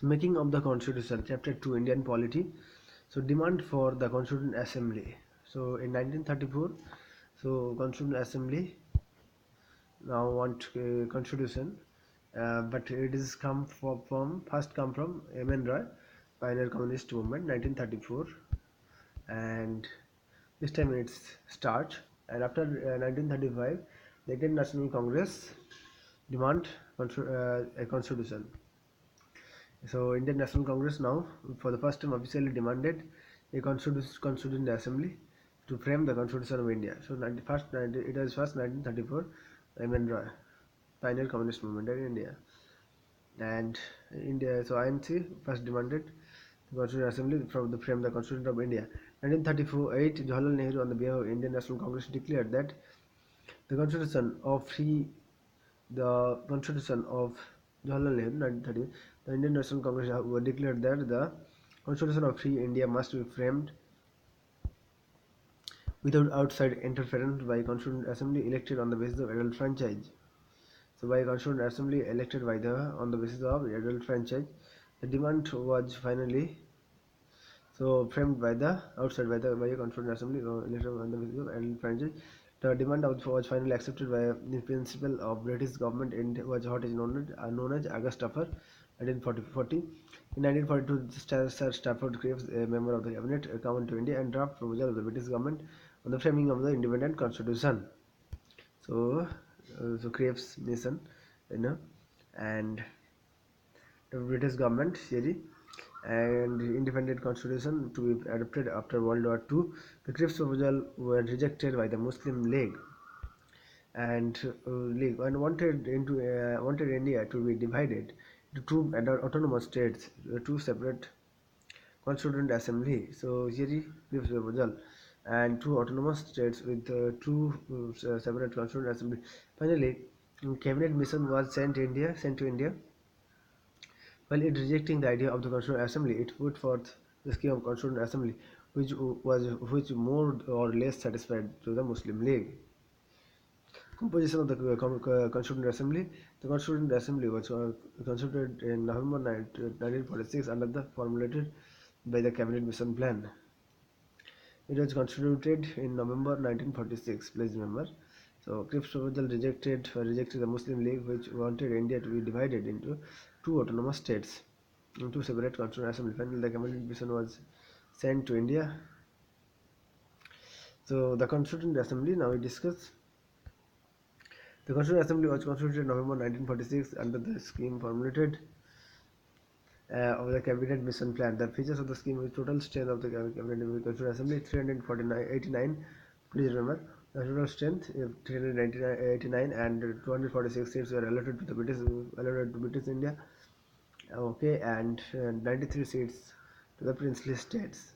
So making of the Constitution, Chapter 2, Indian Polity. So demand for the Constituent Assembly. So in 1934, so Constituent Assembly now want Constitution, but it is come from M.N. Roy, pioneer communist movement, 1934, and this time it's start. And after 1935, the Indian National Congress demand a constitution. So Indian National Congress now for the first time officially demanded a constituent assembly to frame the constitution of India. So it was first 1934, M.N. Roy, pioneer communist movement in India. And India, so INC first demanded the Constituent Assembly from the frame the Constitution of India. 1934-8, Jawaharlal Nehru on the behalf of Indian National Congress declared that the Constitution of free the Constitution of Jawaharlal Nehru 1930, the Indian National Congress declared that the Constitution of free India must be framed without outside interference by Constituent Assembly elected on the basis of adult franchise. So by Constituent Assembly elected by the on the basis of adult franchise, the demand was finally so framed by the outside by a Constituent Assembly elected on the basis of adult franchise. The demand was finally accepted by the principle of British government and was what is known as August Offer 1940. In 1942, Sir Stafford Cripps, a member of the cabinet, come to India and draft proposal of the British government on the framing of the independent constitution. So Cripps nation, you know, and the British government theory and independent constitution to be adopted after World War II. The Cripps proposal were rejected by the Muslim League and wanted India to be divided into two autonomous states, two separate constituent assembly. So here Cripps proposal and two autonomous states with two separate constituent assembly. Finally, cabinet mission was sent to India. While it rejecting the idea of the Constituent Assembly, it put forth the scheme of Constituent Assembly, which more or less satisfied to the Muslim League. Composition of the Constituent Assembly. The Constituent Assembly was constituted in November 1946 under the formulated by the Cabinet Mission Plan. It was constituted in November 1946. Please remember. So Cripps proposal rejected the Muslim League, which wanted India to be divided into two autonomous states and two separate constituent assemblies. Finally, the cabinet mission was sent to India. So the Constituent Assembly, now we discuss. The Constituent Assembly was constituted in November 1946 under the scheme formulated of the Cabinet Mission Plan. The features of the scheme with total strength of the Cabinet Constituent Assembly 389. Please remember, the total strength 389 and 246 seats were allotted to British India. Okay, and 93 seats to the princely states.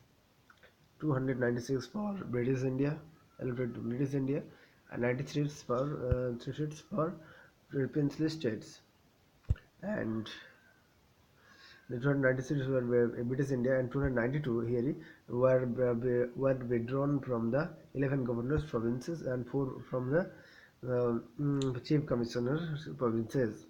296 for British India, allotted to British India, and 93 seats for 3 seats for princely states. And the 296 were British India and 292 here were withdrawn from the 11 governors provinces and 4 from the chief commissioners provinces.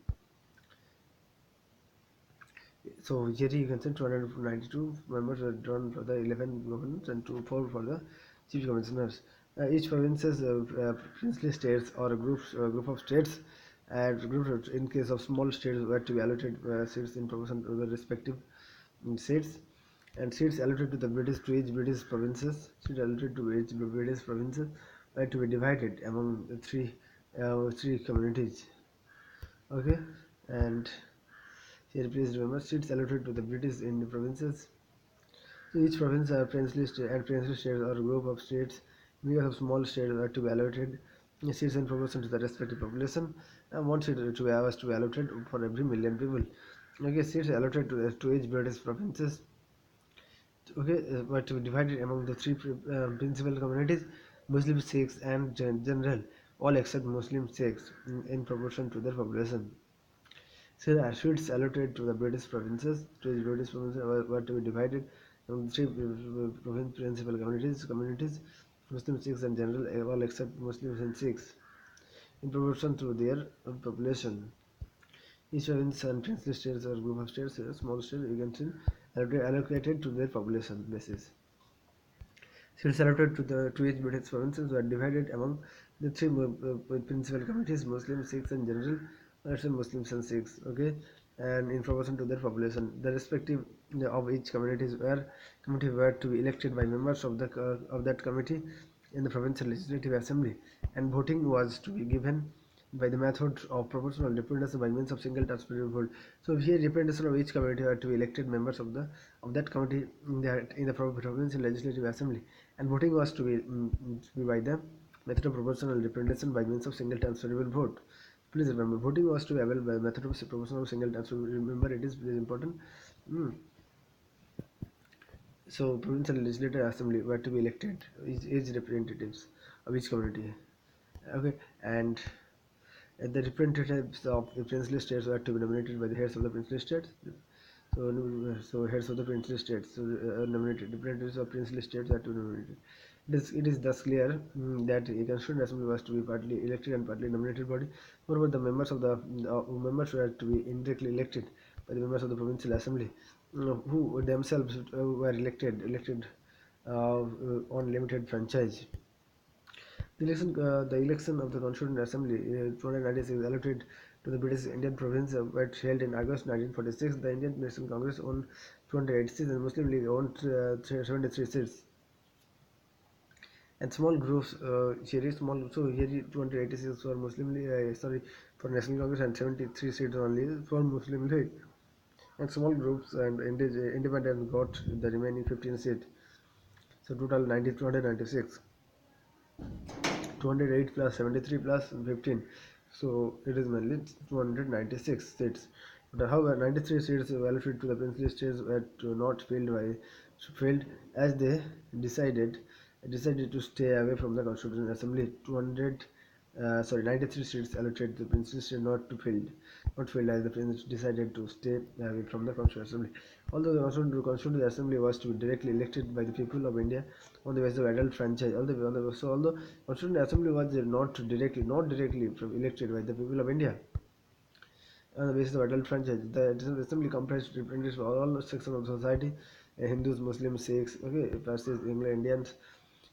So here you can see 292 members were drawn for the 11 governors and 4 for the chief commissioners. Each province's princely states or a group of states and groups in case of small states were to be allocated seats in proportion to the respective seats, and seats allocated to the each British provinces were to be divided among the three communities. Okay, and here please remember seats allocated to the British in the provinces. So each province are princely states or a group of states. We have small states are to be allocated seats in proportion to the respective population, and one seat to be allocated for every million people. Okay, seats allotted to each British provinces. Okay, were to be divided among the three principal communities: Muslim, Sikhs, and general, all except Muslim Sikhs in proportion to their population. So the seats allotted to the British provinces were to be divided among the three principal communities: Muslim, Sikhs, and general, all except Muslims and Sikhs in proportion to their population. Each province and princely states or group of states, small states, you can see allocated to their population basis. Seats allotted to each British provinces were divided among the three principal communities: Muslim, Sikhs, and general. Let's say Muslims and Sikhs. Okay, and in proportion to their population, the respective of each committee were to be elected by members of that committee in the provincial legislative assembly, and voting was to be given by the method of proportional representation by means of single transferable vote. So here representation of each community are to be elected members of that committee in the provincial legislative assembly, and voting was to be by the method of proportional representation by means of single transferable vote. Please remember, voting was to be available by the method of proportional single transferable. Remember, it is very important. Mm. So provincial legislative assembly were to be elected each representatives of each community. Okay, and the representatives of the princely states were to be nominated by the heads of the princely states. So heads of the princely states nominated. Representatives of princely states are to be nominated. It is thus clear that a constituent assembly was to be partly elected and partly nominated body. Moreover, the members were to be indirectly elected by the members of the provincial assembly, who themselves were elected on limited franchise. The election of the Constituent Assembly 296 allotted to the British Indian province were held in August 1946. The Indian National Congress owned 286 and the Muslim League owned 73 seats. And small groups here is small, so here is 286 for Muslim League, for National Congress, and 73 seats only for Muslim League. And small groups and independents got the remaining 15 seats. So total 296. 208 plus 73 plus 15, so it is mainly 296 seats. But however, 93 seats allocated to the princely states were not filled as they decided decided to stay away from the Constitutional Assembly. 93 seats allocated to the princely state not filled as the prince decided to stay away from the Constitutional Assembly. Although the Constitutional Assembly was to be directly elected by the people of India on the basis of adult franchise, although Constitutional Assembly was not directly elected by the people of India on the basis of adult franchise, the assembly comprised representatives of all sections of society: Hindus, Muslims, Sikhs, okay, versus Anglo Indians,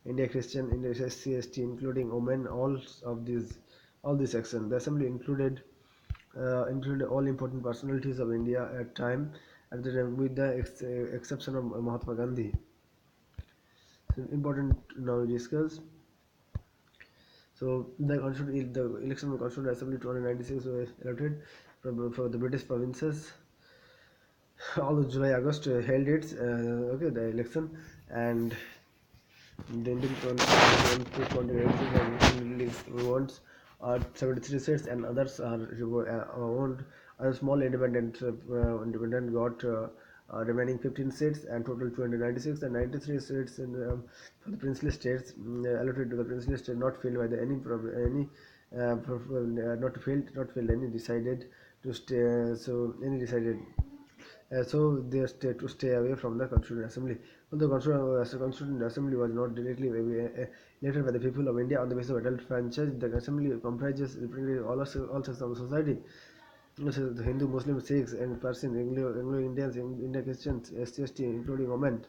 India Christian, India SC, ST, including women, all these sections. The assembly included all important personalities of India at the time, with the exception of Mahatma Gandhi. So important now we discuss. So the election of Constituent Assembly 296 was elected for the British provinces. Although July August held the election, and the Indian wants are 73 seats, and others are owned. A small independent got remaining 15 seats, and total 296 and 93 seats for the princely states allotted to the princely state, not filled by the any not filled any decided to stay. So any decided so they to stay away from the Constituent Assembly. Although Constituent Assembly was not directly elected by the people of India on the basis of adult franchise, the Assembly comprises representatives all sections of society, such as the Hindu, Muslim, Sikhs, and Persian, Anglo Indians, India Christians, ST, including women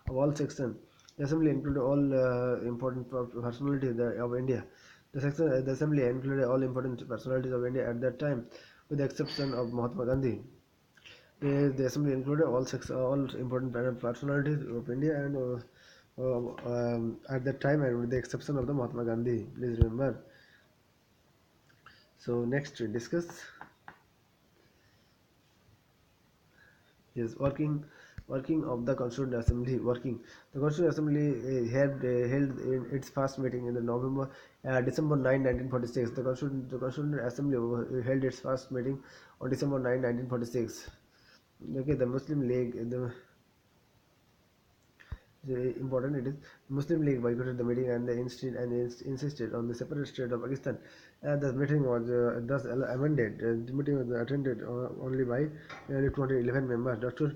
of all sections. The Assembly included all important personalities of India. The Assembly included all important personalities of India at that time, with the exception of Mahatma Gandhi. The assembly included all important personalities of India and at that time, and with the exception of the Mahatma Gandhi. Please remember. So next we discuss is working of the Constituent Assembly. The Constituent Assembly held in its first meeting in the December 9, 1946. The Constituent Assembly held its first meeting on December 9, 1946. Okay, the Muslim League, the important it is Muslim League boycotted the meeting, and insisted on the separate state of Pakistan. The meeting was thus amended. The meeting was attended only by nearly 211 members. Dr.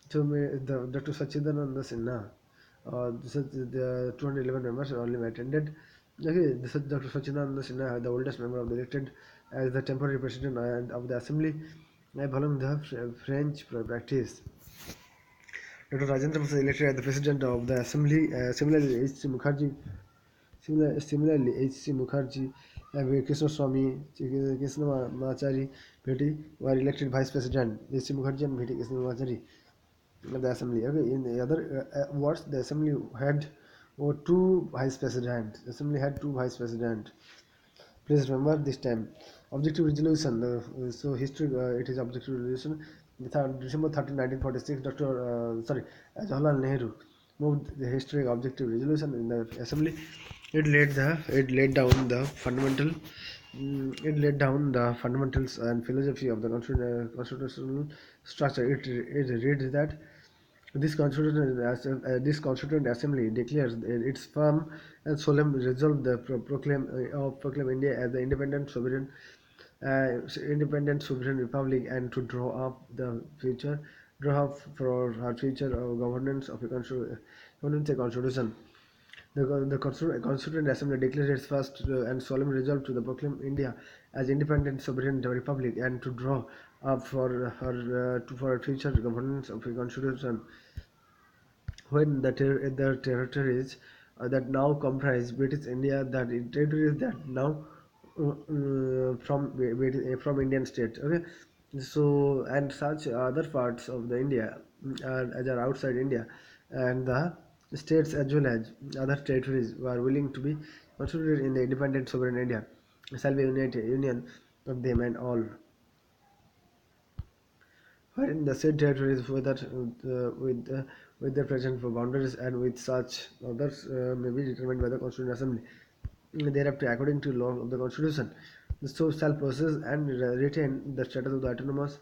Sachidananda Sinha. The 211 members only attended. Okay, Dr. Sachidananda Sinha, the oldest member of the elected as the temporary president of the assembly following the French practice. Dr. Rajendra was elected as the president of the assembly. Similarly, H.C. Mukherjee and Krishna Swami, Krishna Machari, Bheti were elected vice president. H.C. Mukherjee and Bheti Krishna Machari of the assembly. Okay, in the other words, the assembly had two vice presidents. The assembly had two vice presidents. Please remember this time. Objective resolution. So history. It is objective resolution. December 13, 1946. Jawaharlal Nehru moved the historic objective resolution in the assembly. It laid down the fundamental. It laid down the fundamentals and philosophy of the constitutional structure. It reads that this Constituent Assembly declares its firm and solemn resolve to proclaim India as the independent sovereign republic and to draw up for her future governance of a constitution. The Constituent Assembly declares its first and solemn resolve to proclaim India as independent sovereign republic and to draw up for her future governance of a constitution when the territories that now comprise British India, territories that now from Indian states. Okay, so and such other parts of the India as are outside India, and the states as well as other territories who are willing to be considered in the independent sovereign India shall be union of them and all wherein the said territories with their present boundaries and with such others may be determined by the Constituent Assembly. Thereafter, according to law of the Constitution, the so shall possess and retain the status of the autonomous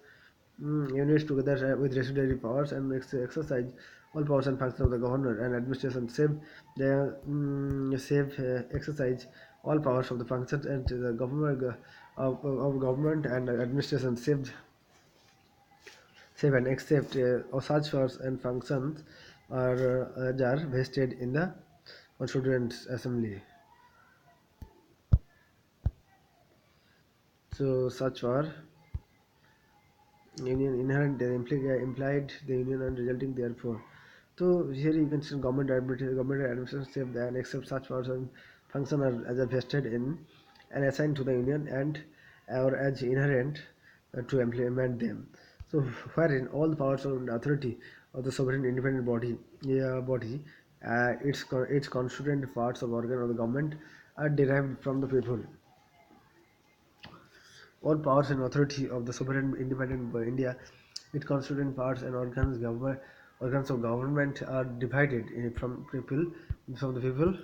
units together with residuary powers and exercise all powers and functions of the governor and administration, save exercise all powers of the functions and the of government and administration, save and except such powers and functions are vested in the Constituent Assembly. So such were union inherent implied the union and resulting therefore. So here you can see government administration save and except such powers and function are as vested in and assigned to the union and or as inherent to implement them. So wherein all the powers and authority of the sovereign independent body, its constituent parts of organ of the government are derived from the people. All powers and authority of the sovereign independent India, its constituent parts and organs of government are divided from the people.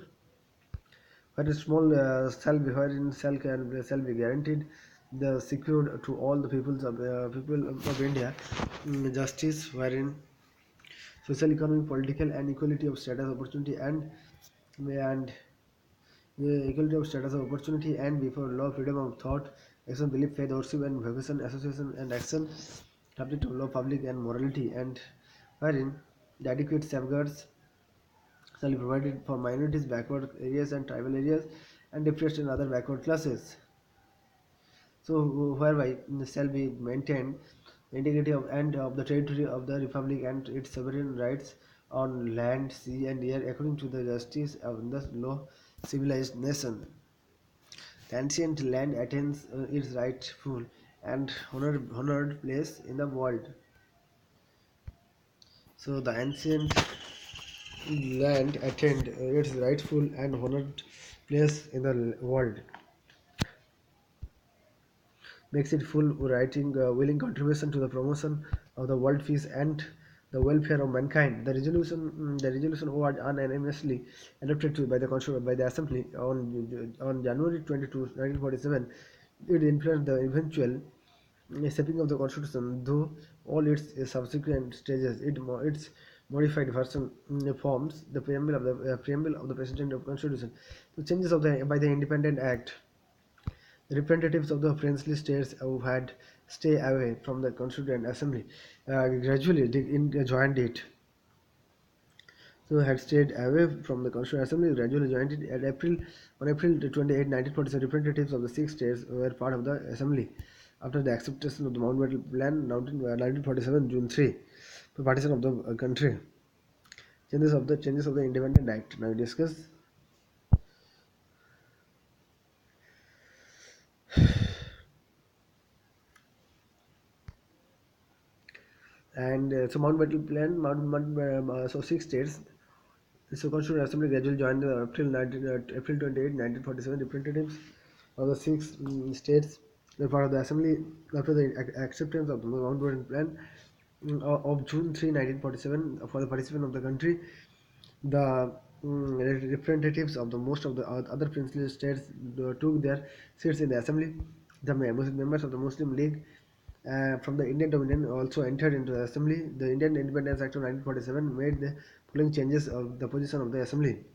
Where a small wherein shall be guaranteed the secured to all the people of India, justice wherein social, economic, political, and equality of status, opportunity, and equality of status of opportunity and before law, freedom of thought, action, belief, faith, worship, and vocation, association, and action, subject to law, public, and morality, and wherein the adequate safeguards shall be provided for minorities, backward areas, and tribal areas, and depressed and other backward classes. So, whereby shall be maintained the integrity of the territory of the republic and its sovereign rights on land, sea, and air according to the justice of the law civilized nation. The ancient land attains its rightful and honored place in the world. So the ancient land attained its rightful and honored place in the world, makes it full writing willing contribution to the promotion of the world peace and the welfare of mankind. The resolution was unanimously adopted by the Assembly on January 22, 1947. It influenced the eventual shaping of the Constitution, though all its subsequent stages, its modified version forms the preamble of the President of Constitution. The changes by the Independent Act. The representatives of the princely states who had stay away from the Constituent Assembly gradually joined it. So had stayed away from the Constituent Assembly, gradually joined it on April 28, 1947. Representatives of the six states were part of the assembly after the acceptance of the Mountbatten Plan 1947 June 3 for partition of the country. Changes of the Independent Act. Now we discuss. And so Mountbatten Plan, so six states. So Constituent Assembly gradually joined the April 28, 1947. Representatives of the six states were part of the assembly after the acceptance of the Mountbatten Plan of June 3, 1947 for the participation of the country. The representatives of the most of the other princely states took their seats in the assembly. The members of the Muslim League from the Indian Dominion also entered into the assembly. The Indian Independence Act of 1947 made the following changes of the position of the assembly.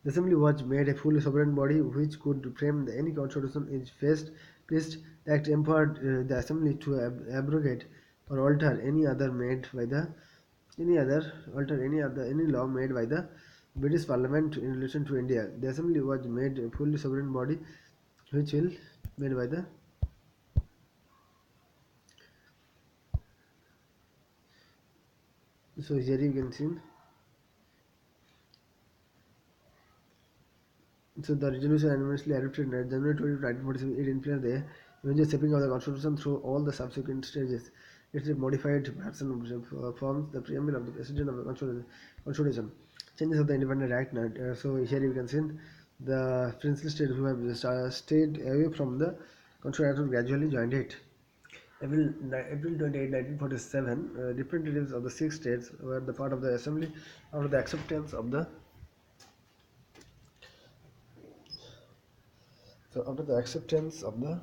The assembly was made a fully sovereign body which could frame any constitution it faced. The act empowered the assembly to abrogate or alter any law made by the British Parliament in relation to India. The assembly was made a fully sovereign body which will made by the so here you can see. So the resolution unanimously adopted in January 20, 1947. It influenced the eventual shaping of the constitution through all the subsequent stages. Its modified version forms the preamble of the President of the Constitution. Changes of the Independent Act. So here you can see the princely states who have stayed away from the Constitution gradually joined it. April 28, 1947, representatives of the six states were the part of the assembly after the acceptance of the after the acceptance of the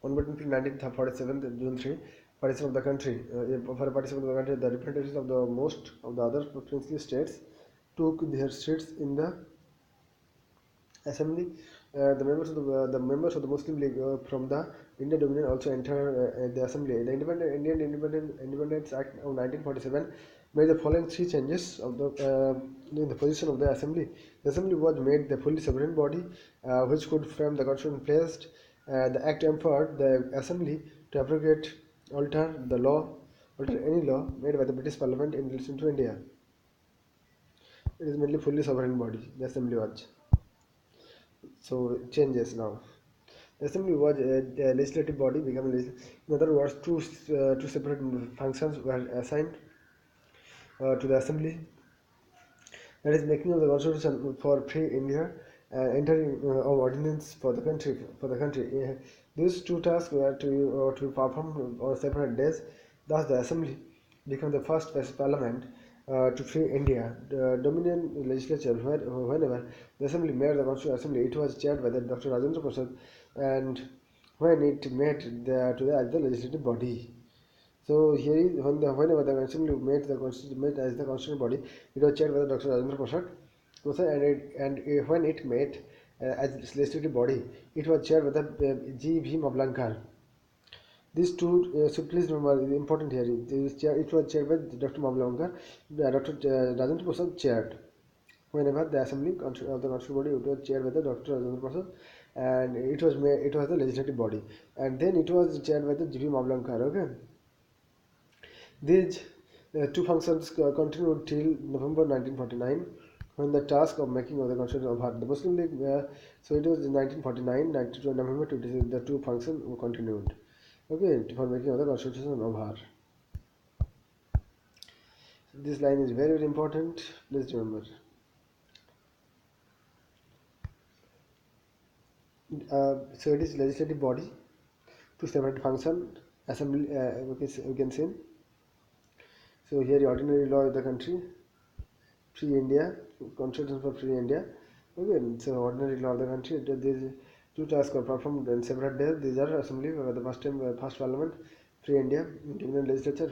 on between 1947 and June 3, partition of the country. For a partition of the country, the representatives of the most of the other princely states took their seats in the assembly. The members of the Muslim League from the Indian Dominion also entered the assembly. The Independence Act of 1947 made the following three changes of in the position of the assembly. The assembly was made the fully sovereign body which could frame the constitution placed. The act empowered the assembly to abrogate, alter the law, alter any law made by the British Parliament in relation to India. It is mainly fully sovereign body. The assembly was. So changes now. The assembly was a legislative body, became in other words, two separate functions were assigned to the assembly. That is making of the constitution for free India, entering of ordinance for the country. These two tasks were to be performed on separate days. Thus, the assembly became the first parliament to free India. The Dominion legislature, whenever the assembly made the Constitutional Assembly, it was chaired by the Dr. Rajendra Prasad, and when it met as the legislative body. So here is whenever the assembly met as the constitutional body, it was chaired by the Dr. Rajendra Prasad, when it met as legislative body, it was chaired by the G. V. Mavlankar. These two, so please remember, the important here is it was chaired by Dr. Mavlankar. Dr. Rajendra Prasad chaired. Whenever the assembly of the constitutional body, it was chaired by the Dr. Rajendra Prasad, and it was the legislative body, and then it was chaired by the G. V. Mavlankar. Okay. These two functions continued till November 1949, when the task of making of the constitution of the Muslim League. So it was in 1949, 92 November 26, the two functions continued. Okay, for making of the constitution of Bihar. This line is very very important. Please remember. So it is legislative body, two separate function, assembly. We can see. So here the ordinary law of the country, free India, constitution for free India. Okay, so ordinary law of the country. These two tasks are performed in separate days. These are assembly, the first parliament, free India, Indian legislature.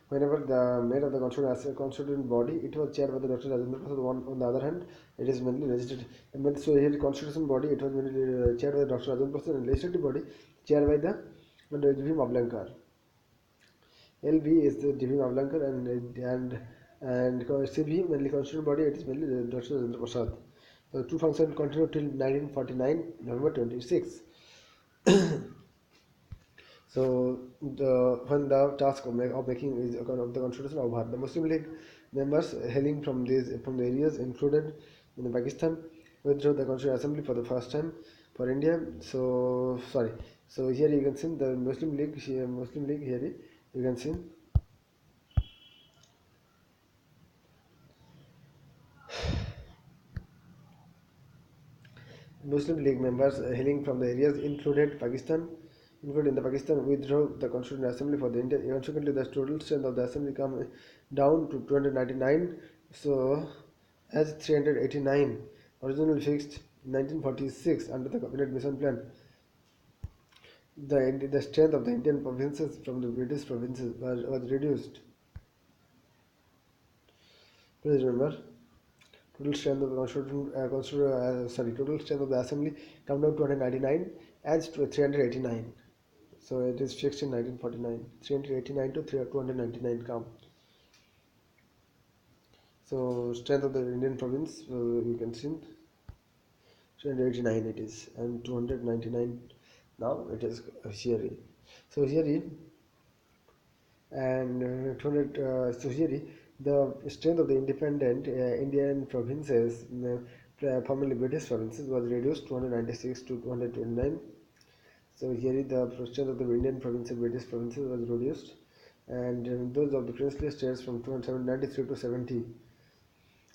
Whenever the made of the constituent body, it was chaired by the Dr. Rajendra Prasad. On the other hand, it is mainly legislative. So here the constitution body, it was mainly chaired by Dr. Rajendra Prasad, and legislative body chaired by the G. V. Mavlankar. LV is the DP Mavlankar, and CB mainly constitutional body. It is mainly Dr. Rajendra Prasad. The two functions continued till 1949 November 26. So when the task of making is of the constitution of Bharat, the Muslim League members hailing from the areas included in the Pakistan withdrew the Constituent Assembly for the first time for India. So sorry. So here you can see the Muslim League. Muslim League here you can see Muslim League members hailing from the areas included in the Pakistan withdrew the Constituent Assembly for the India. Consequently, the total strength of the assembly come down to 299. So, as 389 originally fixed in 1946 under the Cabinet Mission Plan, the strength of the Indian provinces from the British provinces was reduced. Please remember. Total strength of the total strength of the assembly come down to 299 as to 389. So it is fixed in 1949. 389 to 299 come. So strength of the Indian province, you can see 389 it is, and 299 now it is here. So here and 200 so here the strength of the independent Indian provinces, formerly British provinces, was reduced 296 to 229. So here the strength of the Indian provinces, British provinces, was reduced, and those of the princely states from 293 to 70.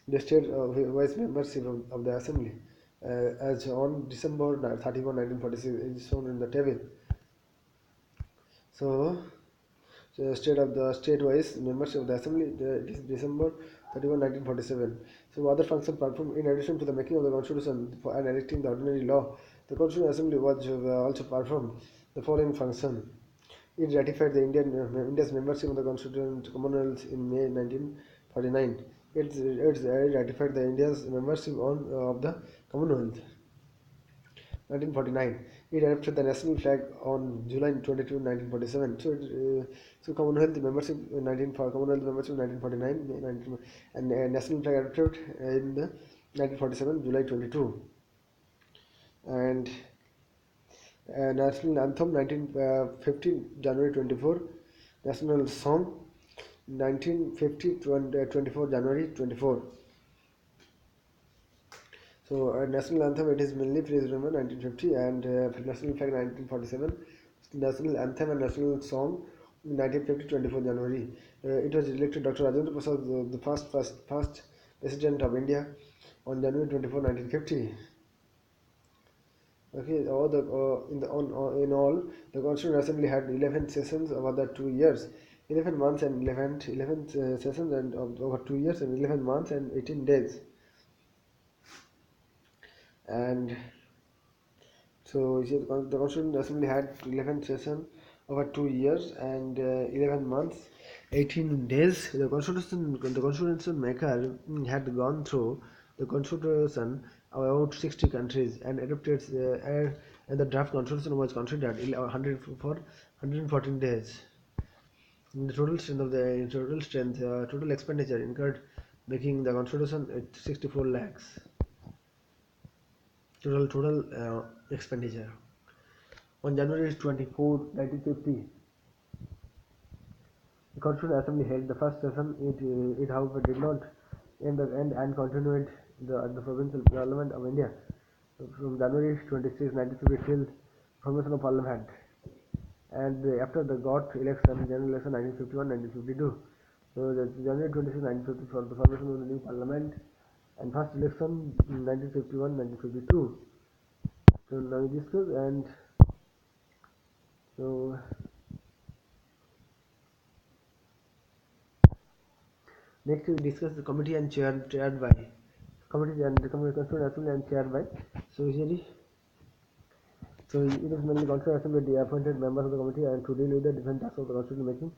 The state vice membership of the assembly, as on December 31, 1946, is shown in the table. So the state of the state-wise membership of the assembly, it is December 31, 1947. So other functions performed in addition to the making of the constitution and enacting the ordinary law, the constitutional assembly was also performed the following function. It ratified the India's membership of the Constituent Commonwealth in May 1949. It ratified the India's membership of the Commonwealth. 1949. It adopted the national flag on July 22, 1947. So Commonwealth membership in 1949, and national flag adopted in the 1947 July 22, and national anthem 1950 January 24, national song 1950 24 January 24. So national anthem, it is mainly Please Remember 1950, and national flag 1947, national anthem and national song 1950 24 January. It was elected Dr. Rajendra Prasad, the first president of India, on January 24, 1950. Okay, all the in all, the Constituent Assembly had 11 sessions over the 2 years, 11 months and 11 sessions and over 2 years and 11 months and 18 days. And so the Constituent Assembly had 11 sessions over 2 years and 11 months, 18 days. The constitution maker had gone through the constitution of about 60 countries and adopted, and the draft constitution was considered 100 for 114 days. The total expenditure incurred making the constitution at 64 lakhs. Total expenditure. On January 24, 1950, the Constituent Assembly held the first session. It however did not end and continued the Provincial Parliament of India from January 26, 1950 till formation of Parliament, and after the got election, general election 1951-1952. So the January 26, 1950 for the formation of the new Parliament, and first election 1951-1952. So now we discuss, and so next we discuss the committee and chaired by committee and the constituent assembly and chaired by. So usually, so it is mainly constituent assembly the appointed members of the committee and to deal with the different tasks of the constitution making.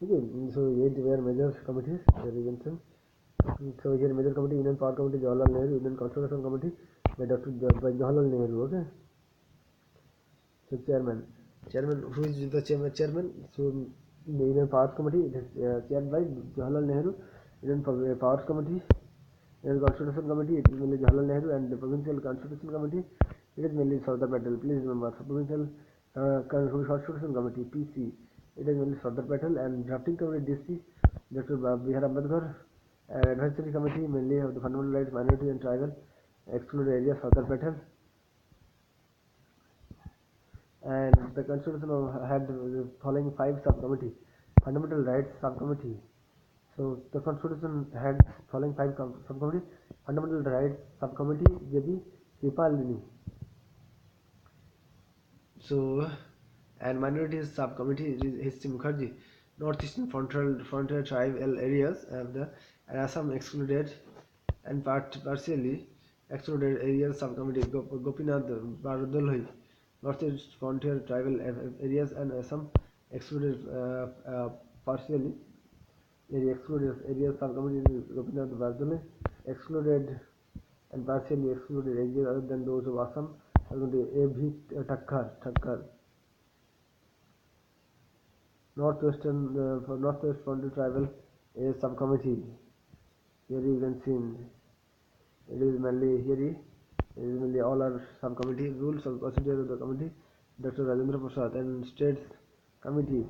Okay, so 8 were major committees. So here major committee, Union Power Committee, Jawaharlal Nehru, Union Constitution Committee by Jawaharlal Nehru. Okay. So chairman, who is the chairman? So The Indian Powers Committee, it is chaired by Jawaharlal Nehru. Indian Powers Committee, Indian Constitution Committee, it is mainly Jawaharlal Nehru, and the Provincial Constitution Committee, it is mainly Sardar Patel. Please remember, Provincial Constitution Committee (PC), it is mainly Sardar Patel, and Drafting Committee (DC), Dr. B.R. Ambedkar, and Advisory Committee mainly of the Fundamental Rights, Minority and Tribal Excluded Areas, Sardar Patel. And the constitution had the following five subcommittee: fundamental rights subcommittee. So the constitution had following five subcommittee: fundamental rights subcommittee, JB Kripalini. So, and minorities subcommittee is H.C. Mukherjee. Northeastern frontier tribal areas of the Assam excluded and partially excluded areas subcommittee Gopinath Bardoloi. Northeast frontier tribal areas and Assam excluded partially excluded areas subcommittee Gopinath Bardoloi. Excluded and partially excluded areas other than those of Assam are going to A.V. Thakkar. For Northwest Frontier Tribal a subcommittee. Here you can see it is mainly all our subcommittee rules of procedure of the committee. Dr. Rajendra Prasad and States Committee.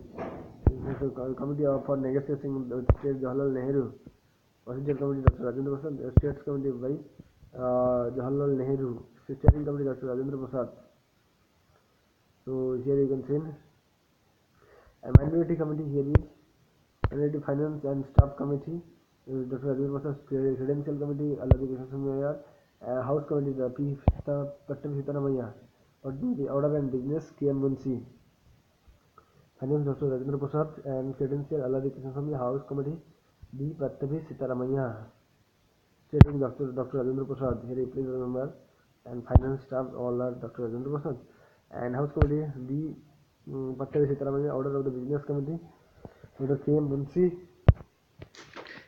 Committee for negotiating the State Jawaharlal Nehru. Procedure Committee Dr. Rajendra Prasad. States Committee by Jawaharlal Nehru. Steering Committee Dr. Rajendra Prasad. So here you can see a minority committee. Here is Minority Finance and Staff Committee. Dr. Rajendra Prasad. Credential Committee Aladi Krishna. House Committee the P. Pattam Sitaramaya. The Order and Business KM Munshi. Finance Dr. Rajendra Prasad and Credential Aladi Krishna. House Committee D. Pattam Sitaramaya. Stating Dr. Rajendra Prasad. Here please remember. And finance staff all are Dr. Rajendra Prasad. And House Committee D. Pattam Sitaramaya. Order of the Business Committee Dr. KM Munshi.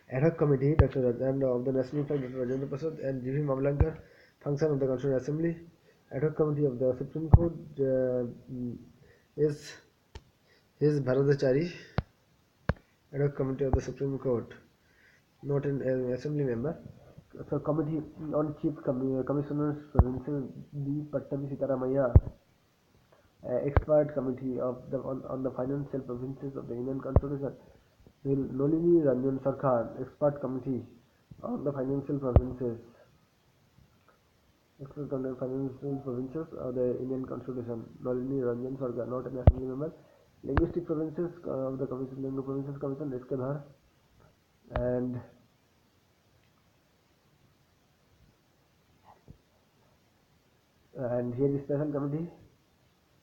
Ad hoc committee Dr. and of the National Flag Dr. Rajendra Prasad and G.V. Mamlankar. Function of the Constituent Assembly. Ad hoc committee of the Supreme Court is Bharadachari. Ad hoc committee of the Supreme Court, not an assembly member. So committee on Chief Commissioners Provincial D. Pattabi Sitaramaya. Expert committee of the on the financial provinces of the Indian Constitution. Nolini Ranjan Sarkar, expert committee on the financial provinces. Expert on the financial provinces of the Indian Constitution. Nolini Ranjan Sarkar, not an assembly member. Linguistic provinces of the Commission, Linguistic Provinces Commission, SK Dhar. And here is special committee.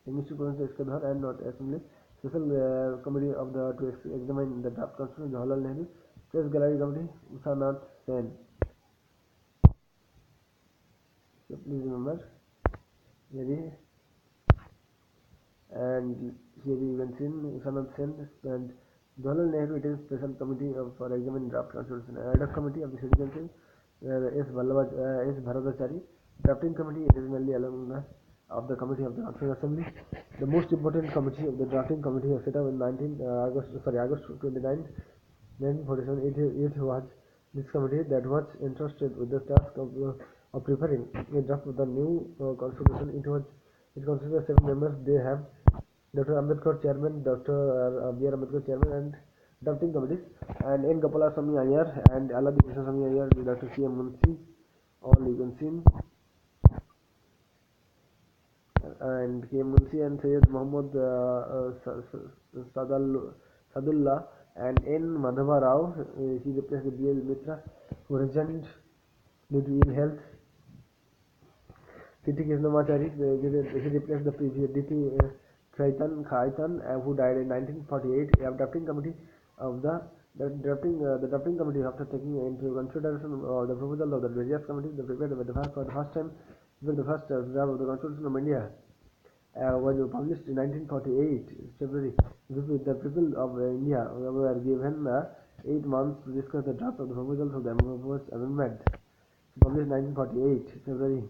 Linguistic Provinces SK Dhar and not assembly. Special committee of the to examine the draft constitution Jawaharlal Nehru. Press Gallery Committee Usha Nath Sen. So please remember here and here you can see Usha Nath Sen and Jawaharlal Nehru. It is special committee for examining draft constitution. Ad hoc committee of the citizenship S. Bharadachari. Drafting committee it is mainly along of the committee of the Constitutional Assembly. The most important committee of the drafting committee was set up in August 29, 1947. It was this committee that was entrusted with the task of preparing a draft of the new constitution. It consisted of 7 members. They have Dr. Ambedkar chairman, Dr. B.R. Ambedkar chairman, and drafting committees, and N. Gopalaswamy Iyer and Aladi Krishna Iyer, Dr. C.M. Munshi. All you can see. And K.M. Munshi and Syed Muhammad Sadullah and N. Madhava Rao. He replaced B.L. Mitra, who resigned due to ill health. T.T. Krishnamachari, he replaced the previous D.P. Khaitan, who died in 1948. We have drafting committee of the drafting committee, after taking into consideration the proposal of the various committees, they prepared for the first time the first draft of the Constitution of India. Was published in 1948 February. The people of India were given 8 months to discuss the draft of the proposals of the proposed amendment. Published 1948 February.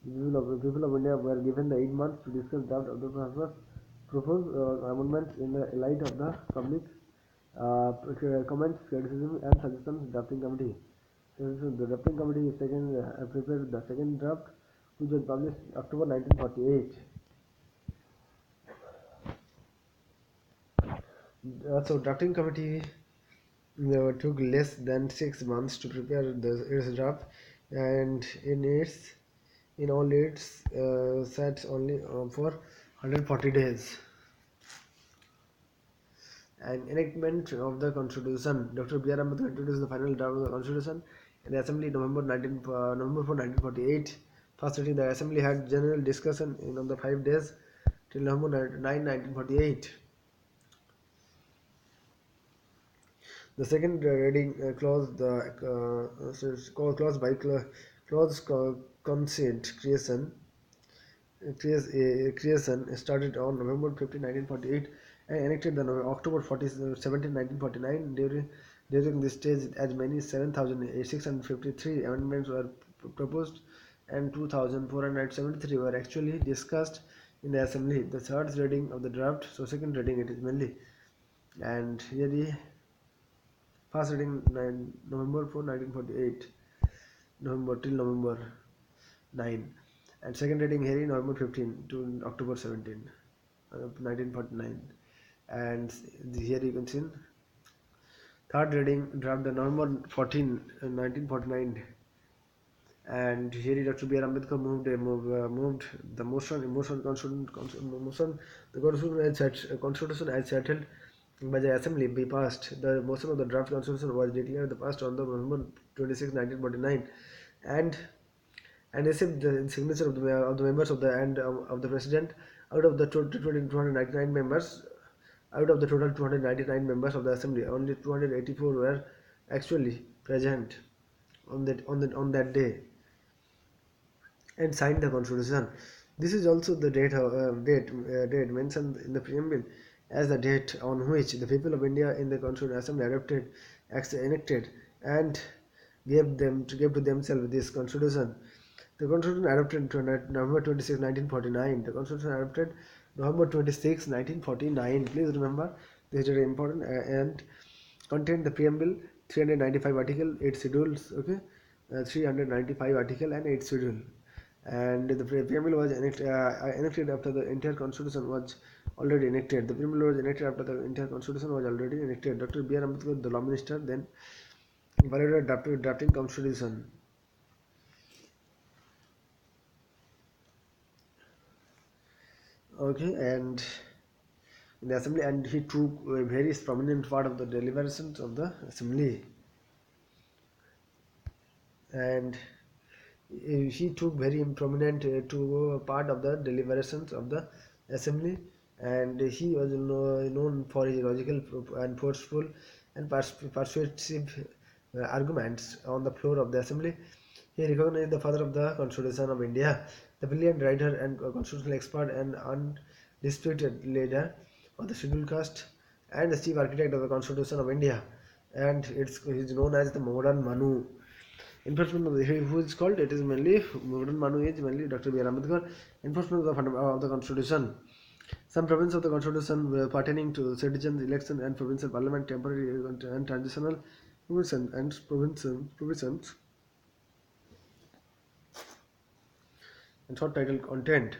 The people of India were given the 8 months to discuss the draft of the proposed propose amendments in the light of the public comments, criticism, and suggestions. Drafting committee. So the drafting committee second prepared the second draft, which was published October 1948. So drafting committee took less than 6 months to prepare its draft, and in all its sat only for 140 days. And enactment of the Constitution. Dr. B.R. Ambedkar introduced the final draft of the Constitution in the Assembly November 4, 1948. First reading, the Assembly had general discussion on the 5 days till November 9, 1948. The second reading clause consent creation started on November 15, 1948, and enacted on October 17, 1949. During this stage, as many 7,653 amendments were proposed, and 2,473 were actually discussed in the Assembly. The third reading of the draft, so second reading it is mainly, and here the first reading November 4, 1948, November till November 9, and second reading here November 15 to October 17, 1949, and here you can see third reading draft the November 14, 1949, and here Dr. B.R. Ambedkar moved the constitution as settled by the Assembly be passed. The motion of the draft constitution was declared the passed on the November 26, 1949, and received the signature of the members of the and of the president. Out of the total 299 members, out of the total 299 members of the assembly, only 284 were actually present on that day and signed the constitution. This is also the date mentioned in the preamble as the date on which the people of India in the Constituent Assembly enacted, and gave to themselves this constitution. The constitution adopted November 26, 1949. The constitution adopted November 26, 1949. Please remember, this is very important, and contained the preamble, 395 article, 8 schedules. Okay, 395 article and 8 schedule, and the preamble was enacted after the entire constitution was already enacted. The preamble was enacted after the entire constitution was already enacted. Dr. B.R. Ambedkar, the law minister, then validated drafting constitution. Okay, and in the assembly, and he took a very prominent part of the deliberations of the assembly, and he took very prominent to part of the deliberations of the assembly, and he was known for his logical and forceful and persuasive arguments on the floor of the assembly. He recognized the father of the Constitution of India, the brilliant writer and constitutional expert and undisputed leader of the scheduled caste, and the chief architect of the Constitution of India, and he is known as the modern Manu. Enforcement of the who is called, it is mainly modern Manu is mainly Dr. B.R. Ambedkar. Enforcement of the Constitution. Some provisions of the Constitution were pertaining to citizens' election and provincial parliament, temporary and transitional provisions and short title content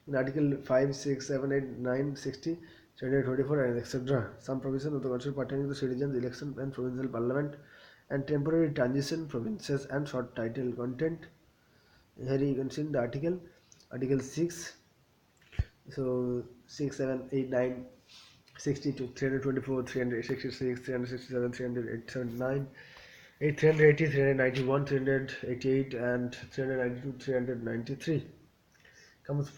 in Article 5, 6, 7, 8, 9, 60, 24, and etc. Some provisions of the Constitution pertaining to citizens' election and provincial parliament and temporary transition provinces and short title content. Here you can see the article 6, so 6, 7, 8, 9, 60 to 324, 366, 367, 389, 380, 391, 388, and 392, 393 comes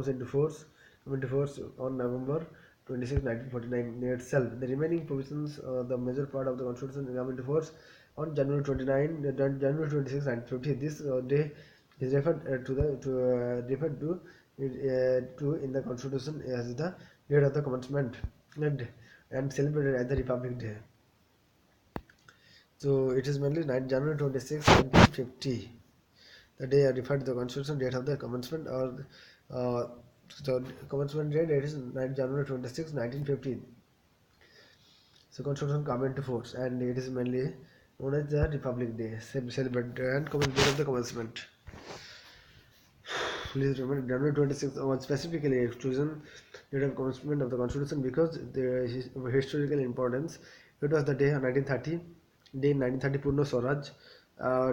into force on November 26, 1949 itself. The remaining provisions, the major part of the constitution, come into force on January 26, 1950. This day is referred to in the constitution as the date of the commencement, and celebrated as the Republic Day. So it is mainly January 26, 1950. The day I referred to the constitution, date of the commencement, or So commencement date it is 9 January 26, 1915. So Constitution come into force, and it is mainly known as the Republic Day, celebrated and date of the commencement. Please remember, January 26th was specifically chosen date of commencement of the Constitution because the historical importance. It was the day of 1930, day 1930 Purna Swaraj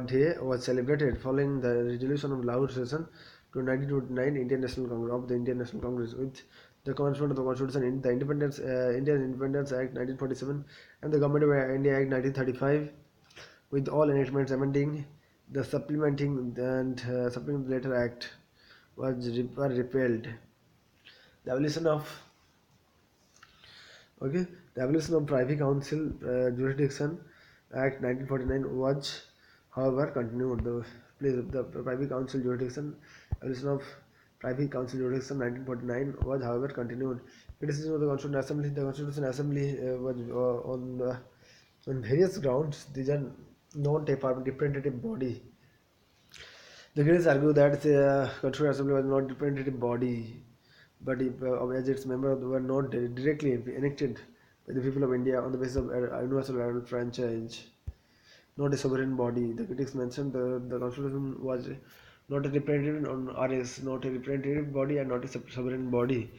day was celebrated following the resolution of Lahore session to 1929 Indian National Congress of the Indian National Congress with the commencement of the Constitution in the Indian Independence Act 1947 and the Government of India Act 1935 with all enactments amending the supplementing and supplementing the later act were repealed. The abolition of okay, the abolition of Privy Council Jurisdiction Act 1949 was, however, continued. The Privy Council Jurisdiction abolition of Privy Council Jurisdiction 1949 was, however, continued. Criticism of the Constitutional Assembly. The Constitutional Assembly was on various grounds. These are not a representative body. The critics argue that the Constitutional Assembly was not a representative body, but as its members were not directly elected by the people of India on the basis of universal adult franchise, not a sovereign body. The critics mentioned the Constitution was not a representative on RS, not a representative body and not a sovereign body.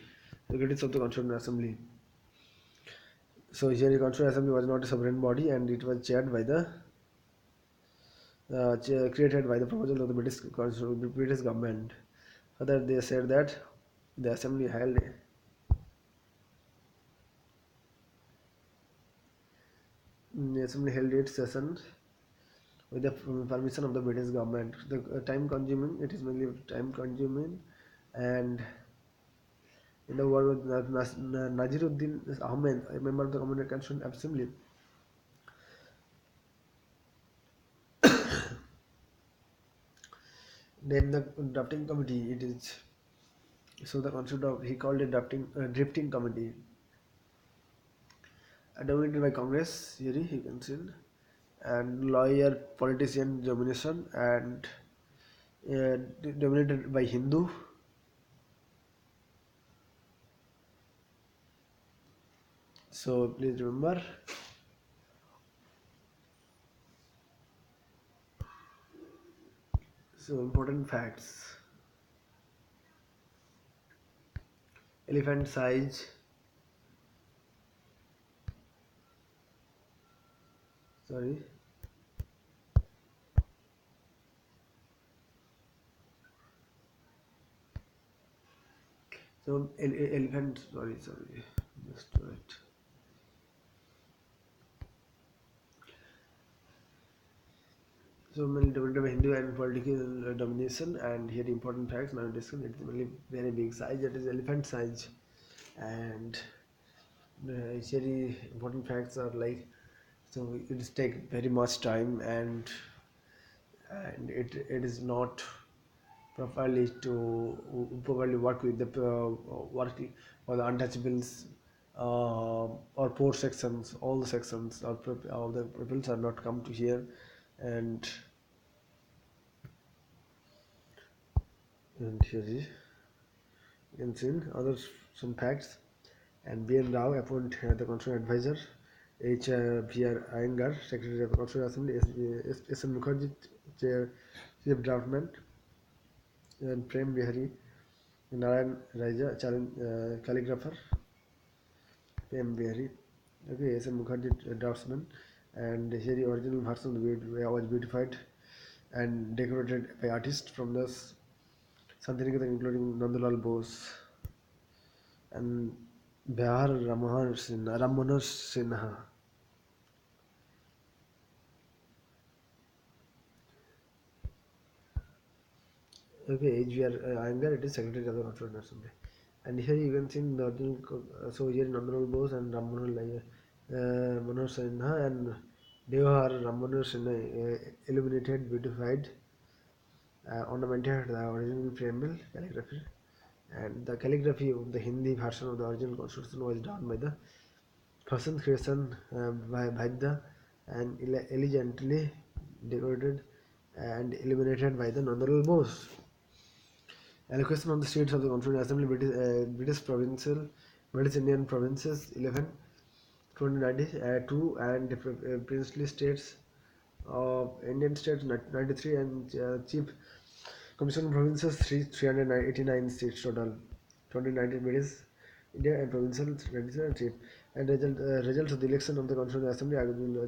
The critics of the Constitutional Assembly. So here the Constitutional Assembly was not a sovereign body and it was chaired by the created by the proposal of the British government. Further, they said that the assembly held its session with the permission of the British government. The time consuming, it is mainly time consuming, and in the word of Naziruddin Ahmed, a member of the Communist Constitutional Assembly, then the drafting committee. It is so the concept of he called it drifting committee, dominated by Congress. Here he considered and lawyer politician domination and uh, dominated by Hindu. So please remember. So important facts: elephant size. Sorry. So elephant. Sorry. Just right. So many dominated by Hindu and political domination. And here important facts. Now discuss. It's really very big size. That is elephant size. And very important facts are like so it is take very much time and it is not properly work with the work or the untouchables or poor sections, all the sections or all the peoples are not come to here and here is you can see other some facts and B.N. Rao appoint the constitutional advisor, H.V.R. Iyengar, Secretary of the Constitutional Assembly, S.N. Mukherjee, Chief Draftman, and Prem Bihari, Narayan Raja, calligrapher, Prem Bihari, okay, S.N. Mukherjee, draftsman, and here the original version was beautified and decorated by artists from the Santiniketan, including Nandalal Bose and Bihar Ram Manohar Sinha. Okay, H.V.R. Iyengar, it is Secretary of the Constitutional Assembly. And here you can see the original, so here Nandalal Bose and Manohar Sinha and Devhar Ram Manohar Sinha illuminated, beautified, ornamented the original preamble calligraphy. And the calligraphy of the Hindi version of the original constitution was done by the person creation by Bhaidya and elegantly decorated and illuminated by the Nandalal Bose. Allocation of the states of the Constituent Assembly, British Indian provinces 11, 2090, 2, and princely states of Indian states 93, and chief commission provinces 389 states total. 2019 British India and provincial 97 chief. And results of the election of the Constituent Assembly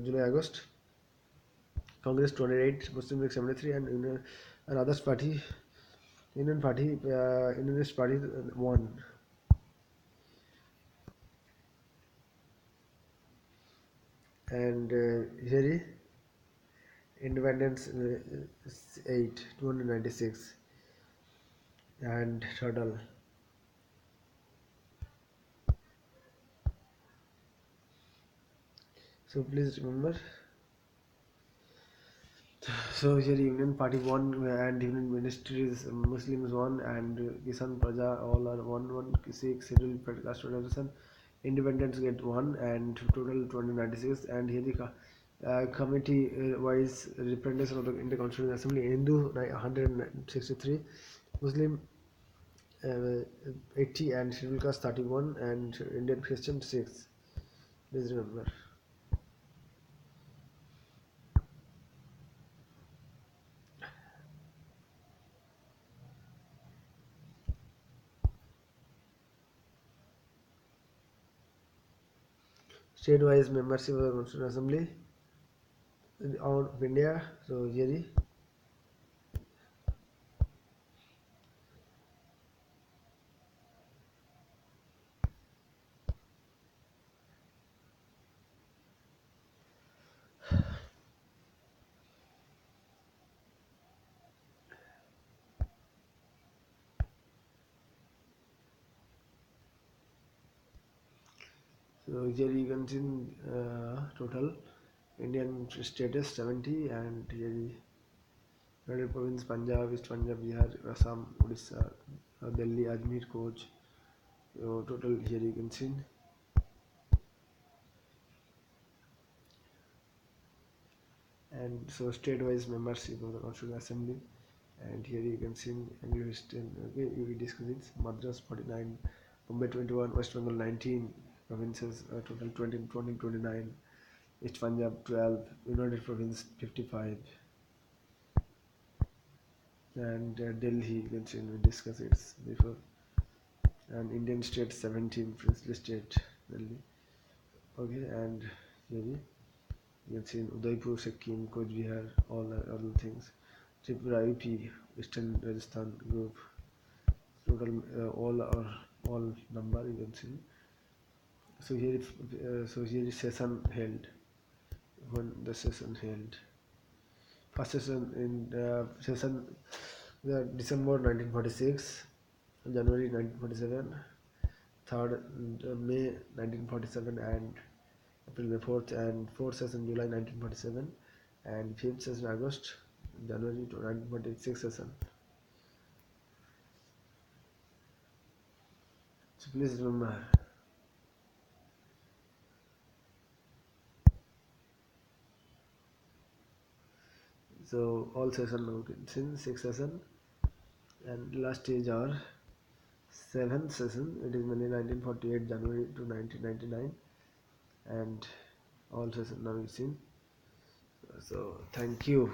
July August. Congress 28, Muslim League 73, and others party Unionist Party 1. And here Independence 8, 296, and total. So please remember. So here Union Party 1 and Union Ministries Muslims 1 and Kisan Praja all are 116 scheduled caste organization. Independents get 1 and total 2096. And here the committee wise representation of the Indian Constitutional Assembly: Hindu 163, Muslim 80, and scheduled caste 31, and Indian Christian 6. Please remember. State-wise membership of the Constitutional Assembly of India. So here so here you can see total Indian status 70, and here United Province Punjab, East Punjab, Bihar, Assam, Odisha, Delhi, Ajmer, Koch. So total here you can see. And so state-wise membership of the Constitutional Assembly, and here you can see Anglo-Western. Okay, we discuss it. Madras 49, Bombay 21, West Bengal 19, provinces total 20, 29, East Punjab 12, United Province 55, and Delhi you can see we discussed it before, and Indian state 17, princely state Delhi. Okay, and here you can see in Udaipur, Sikkim, Coach Bihar, all the things. Tripura, UP, Eastern Rajasthan group. Total all number you can see. So here is session held. When the session held. First session in session December 1946, January 1947, 3rd May 1947, and April May 4th, and 4th session July 1947, and 5th session August, January to 1946 session. So please remember. So all session now since 6 session, and last is our 7th session. It is Monday 1948 January to 1999, and all session now is seen. So thank you.